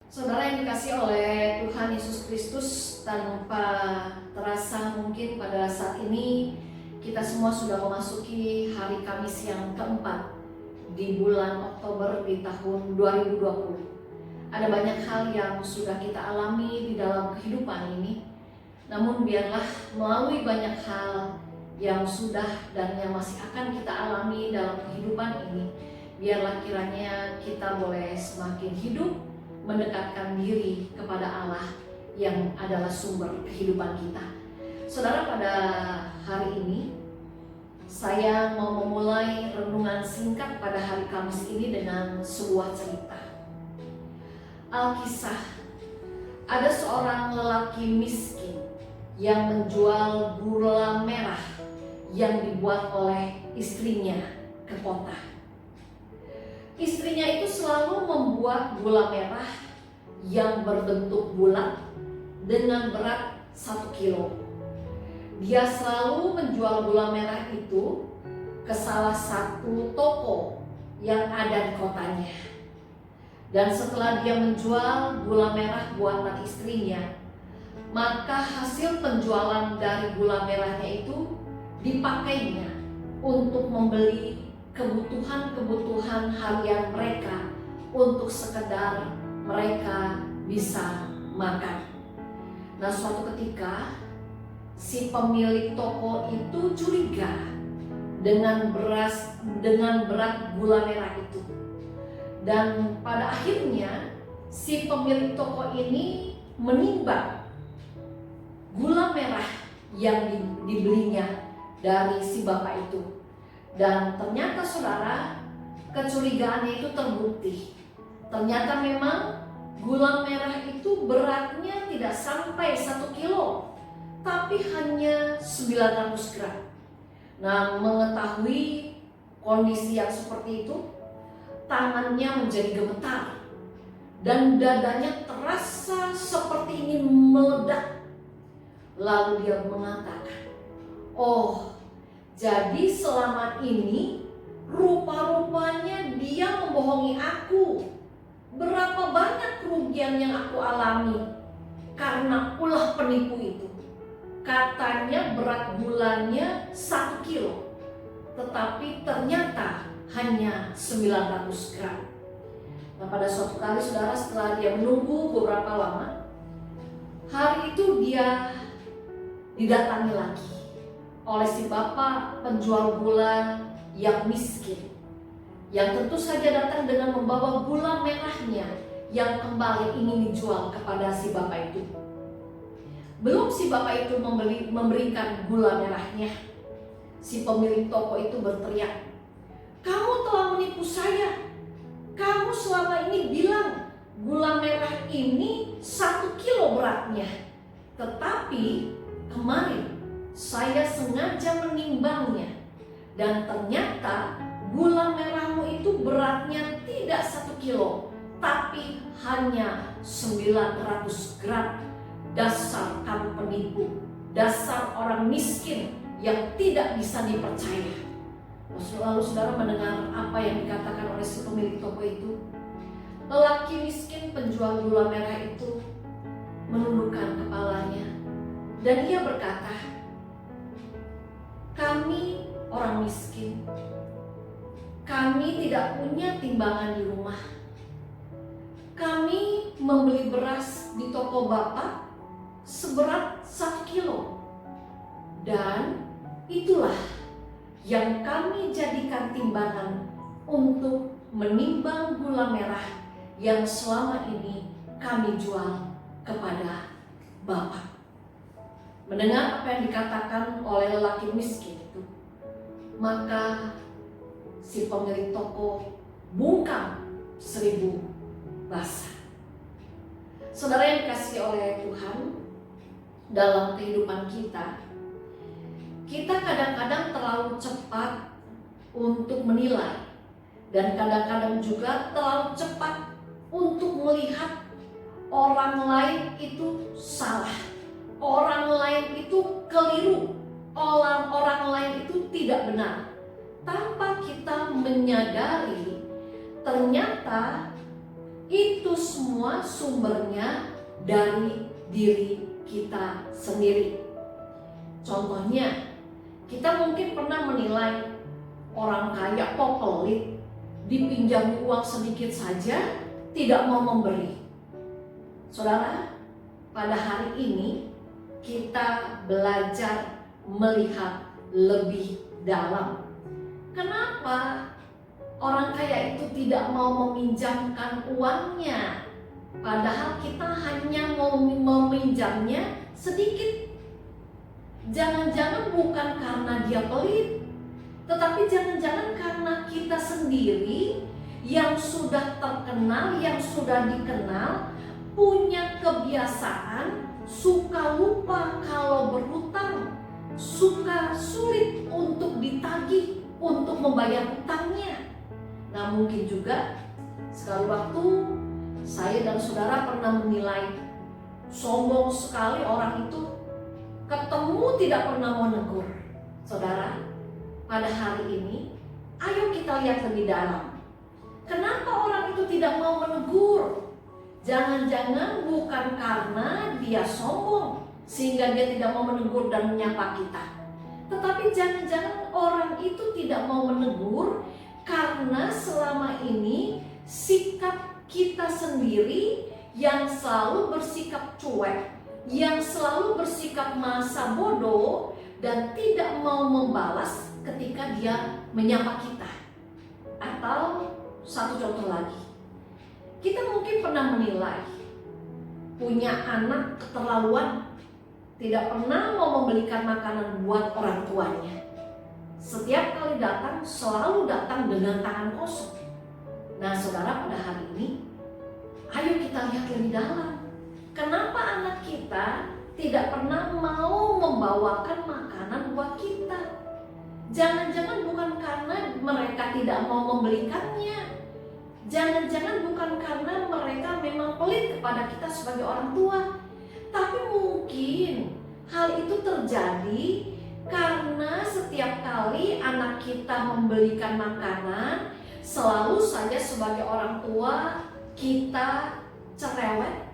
Saudara yang dikasih oleh Tuhan Yesus Kristus, tanpa terasa mungkin pada saat ini kita semua sudah memasuki hari Kamis yang keempat di bulan Oktober di tahun 2020. Ada banyak hal yang sudah kita alami di dalam kehidupan ini. Namun biarlah melalui banyak hal yang sudah dan yang masih akan kita alami dalam kehidupan ini, biarlah kiranya kita boleh semakin hidup, mendekatkan diri kepada Allah yang adalah sumber kehidupan kita. Saudara, pada hari ini saya mau memulai renungan singkat pada hari Kamis ini dengan sebuah cerita. Alkisah, ada seorang lelaki miskin yang menjual gula merah yang dibuat oleh istrinya ke kota. Istrinya itu selalu membuat gula merah yang berbentuk bulat dengan berat 1 kilo. Dia selalu menjual gula merah itu ke salah satu toko yang ada di kotanya. Dan setelah dia menjual gula merah buatan istrinya, maka hasil penjualan dari gula merahnya itu dipakainya untuk membeli kebutuhan-kebutuhan harian mereka, untuk sekedar mereka bisa makan. Nah, suatu ketika si pemilik toko itu curiga dengan berat gula merah itu. Dan pada akhirnya si pemilik toko ini menimbang gula merah yang dibelinya dari si bapak itu. Dan ternyata saudara, kecurigaannya itu terbukti. Ternyata memang gula merah itu beratnya tidak sampai 1 kilo, tapi hanya 900 gram. Nah, mengetahui kondisi yang seperti itu, tangannya menjadi gemetar dan dadanya terasa seperti ingin meledak. Lalu dia mengatakan, "Oh, jadi selama ini rupa-rupanya dia membohongi aku. Berapa banyak kerugian yang aku alami karena ulah penipu itu. Katanya berat bulannya 1 kilo, tetapi ternyata hanya 900 gram. Nah, pada suatu kali saudara, setelah dia menunggu beberapa lama, hari itu dia didatangi lagi oleh si bapak penjual gula yang miskin, yang tentu saja datang dengan membawa gula merahnya yang kembali ingin dijual kepada si bapak itu. Belum si bapak itu memberikan gula merahnya, si pemilik toko itu berteriak, "Kamu telah menipu saya. Kamu selama ini bilang gula merah ini 1 kilo beratnya. Tetapi kemarin saya sengaja menimbangnya dan ternyata gula merahmu itu beratnya tidak 1 kilo, tapi hanya 900 gram. Dasar kamu penipu, dasar orang miskin yang tidak bisa dipercaya." Lalu saudara mendengar apa yang dikatakan oleh si pemilik toko itu. Lelaki miskin penjual gula merah itu menundukkan kepalanya dan ia berkata, "Kami orang miskin, kami tidak punya timbangan di rumah. Kami membeli beras di toko Bapak seberat 1 kilo. Dan itulah yang kami jadikan timbangan untuk menimbang gula merah yang selama ini kami jual kepada Bapak." Mendengar apa yang dikatakan oleh lelaki miskin itu, maka si pemilik toko bungkam 1000 bahasa. Saudara yang dikasihi oleh Tuhan, dalam kehidupan kita kadang-kadang terlalu cepat untuk menilai, dan kadang-kadang juga terlalu cepat untuk melihat orang lain itu salah, orang lain itu keliru, orang lain itu tidak benar, tanpa kita menyadari ternyata Itu semua sumbernya dari diri kita sendiri. Contohnya, kita mungkin pernah menilai orang kaya kok pelit, dipinjam uang sedikit saja tidak mau memberi. Saudara, pada hari ini kita belajar melihat lebih dalam. Kenapa orang kaya itu tidak mau meminjamkan uangnya, padahal kita hanya mau meminjamnya sedikit? Jangan-jangan bukan karena dia pelit, tetapi jangan-jangan karena kita sendiri yang sudah terkenal, yang sudah dikenal, punya kebiasaan suka lupa kalau berhutang, suka sulit untuk ditagih, untuk membayar hutangnya. Nah, mungkin juga sekali waktu saya dan saudara pernah menilai sombong sekali orang itu, ketemu tidak pernah mau negur. Saudara, pada hari ini ayo kita lihat lebih dalam. Kenapa orang itu tidak mau menegur? Jangan-jangan bukan karena dia sombong sehingga dia tidak mau menegur dan menyapa kita, tetapi jangan-jangan orang itu tidak mau menegur karena selama ini sikap kita sendiri yang selalu bersikap cuek, yang selalu bersikap masa bodoh dan tidak mau membalas ketika dia menyapa kita. Atau satu contoh lagi, kita mungkin pernah menilai punya anak keterlaluan, tidak pernah mau membelikan makanan buat orang tuanya. Setiap kali datang selalu datang dengan tangan kosong. Nah, saudara, pada hari ini ayo kita lihat lebih dalam. Kenapa anak kita tidak pernah mau membawakan makanan buat kita? Jangan-jangan bukan karena mereka tidak mau membelikannya. Jangan-jangan bukan karena mereka memang pelit kepada kita sebagai orang tua. Tapi mungkin hal itu terjadi karena setiap kali anak kita membelikan makanan, selalu saja sebagai orang tua kita cerewet,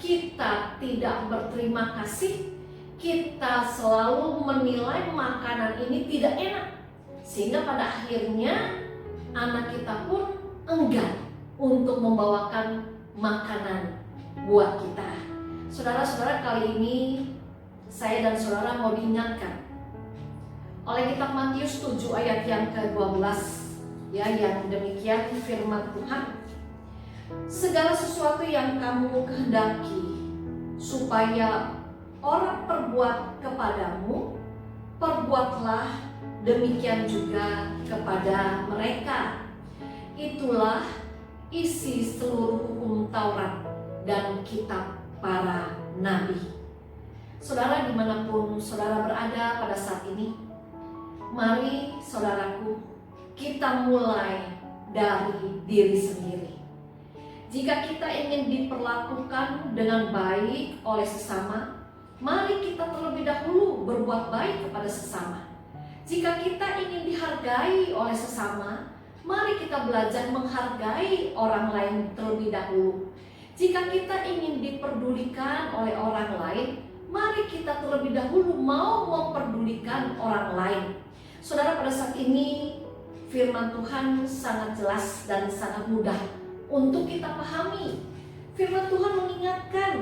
kita tidak berterima kasih, kita selalu menilai makanan ini tidak enak, sehingga pada akhirnya anak kita pun enggan untuk membawakan makanan buat kita. Saudara-saudara, kali ini saya dan saudara mau diingatkan oleh kitab Matius 7 ayat yang ke-12, ya, yang demikian firman Tuhan. Segala sesuatu yang kamu kehendaki supaya orang perbuat kepadamu, perbuatlah demikian juga kepada mereka. Itulah isi seluruh hukum Taurat dan kitab para nabi. Saudara, dimanapun saudara berada pada saat ini, mari saudaraku, kita mulai dari diri sendiri. Jika kita ingin diperlakukan dengan baik oleh sesama, mari kita terlebih dahulu berbuat baik kepada sesama. Jika kita ingin dihargai oleh sesama, mari kita belajar menghargai orang lain terlebih dahulu. Jika kita ingin diperdulikan oleh orang lain, mari kita terlebih dahulu mau memperdulikan orang lain. Saudara, pada saat ini firman Tuhan sangat jelas dan sangat mudah untuk kita pahami. Firman Tuhan mengingatkan,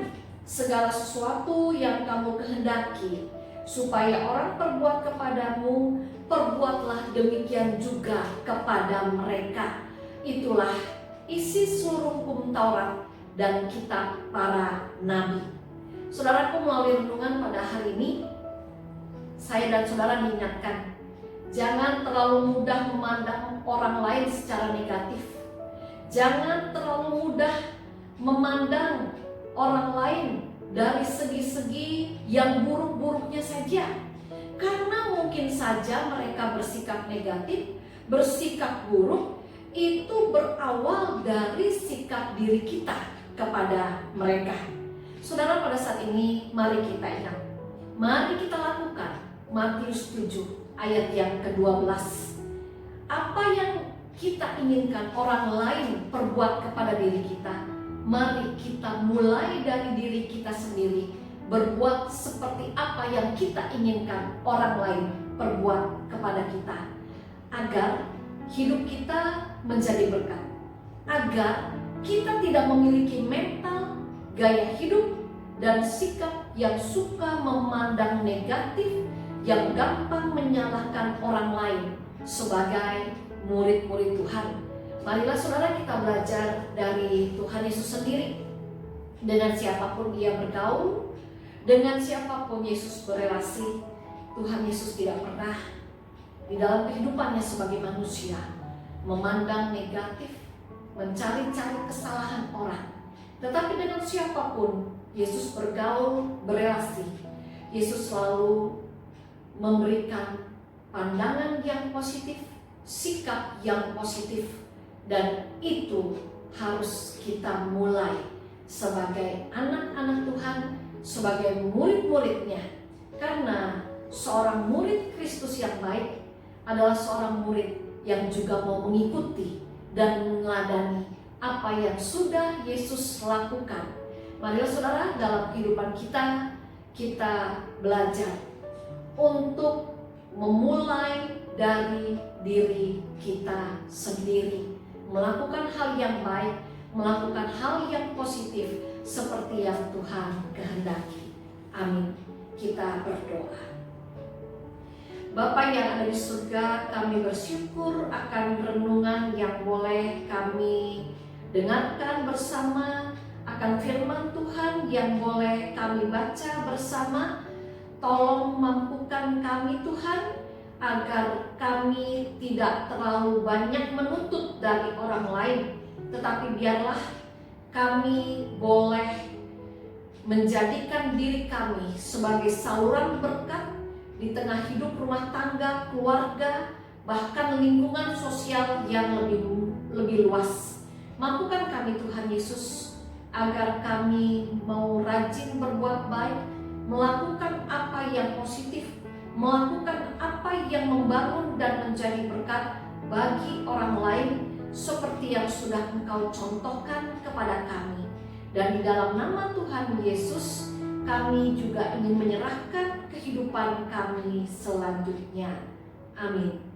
segala sesuatu yang kamu kehendaki supaya orang perbuat kepadamu, perbuatlah demikian juga kepada mereka. Itulah isi seluruh hukum Taurat dan kitab para nabi. Saudaraku, melalui renungan pada hari ini, saya dan saudara diingatkan, jangan terlalu mudah memandang orang lain secara negatif. Jangan terlalu mudah memandang orang lain dari segi-segi yang buruk-buruknya saja. Karena mungkin saja mereka bersikap negatif, bersikap buruk, itu berawal dari sikap diri kita kepada mereka. Saudara, pada saat ini mari kita ingat, mari kita lakukan Matius 7 ayat yang ke-12. Apa yang kita inginkan orang lain perbuat kepada diri kita, mari kita mulai dari diri kita sendiri, berbuat seperti apa yang kita inginkan orang lain perbuat kepada kita, agar hidup kita menjadi berkat, agar kita tidak memiliki mental, gaya hidup, dan sikap yang suka memandang negatif, yang gampang menyalahkan orang lain sebagai murid-murid Tuhan. Marilah saudara, kita belajar dari Tuhan Yesus sendiri. Dengan siapapun dia bergaul, dengan siapapun Yesus berelasi, Tuhan Yesus tidak pernah di dalam kehidupannya sebagai manusia memandang negatif, mencari-cari kesalahan orang. Tetapi dengan siapapun Yesus bergaul, berelasi, Yesus selalu memberikan pandangan yang positif, sikap yang positif. Dan itu harus kita mulai sebagai anak-anak Tuhan, sebagai murid-muridnya. Karena seorang murid Kristus yang baik adalah seorang murid yang juga mau mengikuti dan meneladani apa yang sudah Yesus lakukan. Marilah saudara, dalam kehidupan kita belajar untuk memulai dari diri kita sendiri, melakukan hal yang baik, melakukan hal yang positif seperti yang Tuhan kehendaki. Amin. Kita berdoa. Bapa yang ada di surga, kami bersyukur akan renungan yang boleh kami dengarkan bersama, akan firman Tuhan yang boleh kami baca bersama. Tolong mampukan kami Tuhan, agar kami tidak terlalu banyak menuntut dari orang lain, tetapi biarlah kami boleh menjadikan diri kami sebagai saluran berkat di tengah hidup rumah tangga, keluarga, bahkan lingkungan sosial yang lebih luas. Mampukan kami Tuhan Yesus, agar kami mau rajin berbuat baik, melakukan apa yang positif, melakukan apa yang membangun dan menjadi berkat bagi orang lain, seperti yang sudah Engkau contohkan kepada kami. Dan di dalam nama Tuhan Yesus, kami juga ingin menyerahkan kehidupan kami selanjutnya. Amin.